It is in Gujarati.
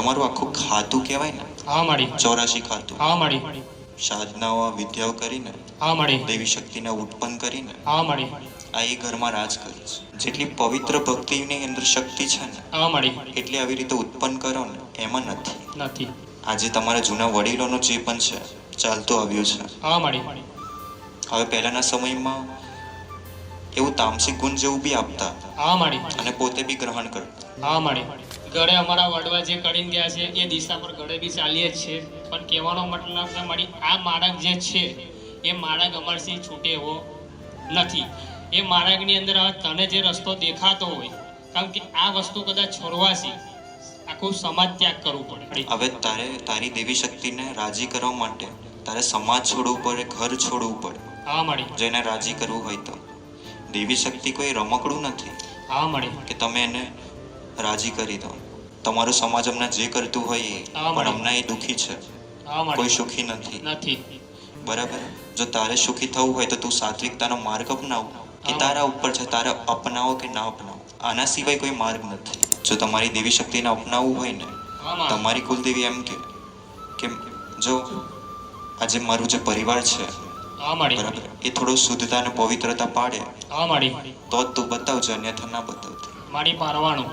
તમારું આખું ખાતું કહેવાય ને, હા માડી 84 ખાતું, હા માડી સાધનાઓ વિદ્યાઓ કરીને, હા માડી દેવી શક્તિને ઉત્પન્ન કરીને હા માડી આ એ ઘરમાં રાજ કરે છે. જેટલી પવિત્ર ભક્તિની અંદર શક્તિ છે ને, હા માડી એટલી આવી રીતે ઉત્પન્ન કરો ને એમાં નથી. નથી. આજે તમારા જૂના વડીલોનું જે પણ છે ચાલતું આવ્યું છે. હા માડી હવે પહેલાના સમયમાં એવું તામસિક ગુણ જેવું બી આપતા હા માડી અને પોતે બી ગ્રહણ કરતા. હા માડી ગળે અમારા વડવા જે કરીને ગયા છે એ દિશા પર ગળે બી ચાલીએ જ છે. પણ કહેવાનો મતલબ કે મારી આ માળક જે છે એ માળક અમારથી છૂટે એવો નથી. એ માળકની અંદર હવે તને જે રસ્તો દેખાતો હોય, કારણ કે આ વસ્તુ કદાચ છોડવાથી આખું સમાજ ત્યાગ કરવું પડે. હવે તારે તારી દેવી શક્તિને રાજી કરવા માટે તારે સમાજ છોડવું પડે, ઘર છોડવું પડે. હા માડી જેને રાજી કરવું હોય તો. દેવી શક્તિ કોઈ રમકડું નથી હા માડી કે તમે એને રાજી કરી દો. તમારો સમાજ હમણાં જે કરતું હોય એ, હા, પણ હમણાં એ દુઃખી છે, હા માડી કોઈ સુખી નથી. નથી. બરાબર. જો તારે સુખી થવું હોય તો તું સાત્વિકતાનો માર્ગ અપનાવ, કે તારા ઉપર છે, તારે અપનાવો કે ના અપનાવો. આના સિવાય કોઈ માર્ગ નથી. જો તમારી દેવી શક્તિને અપનાવવું હોય ને, હા માં તમારી કુલદેવી એમ કે જો આજે મારું જે પરિવાર છે, હા માડી બરાબર, એ થોડું શુદ્ધતા અને પવિત્રતા પાડે હા માડી તો જ તું બતાવજો, અન્યથા ના બતાવતી. માડી પારવાનું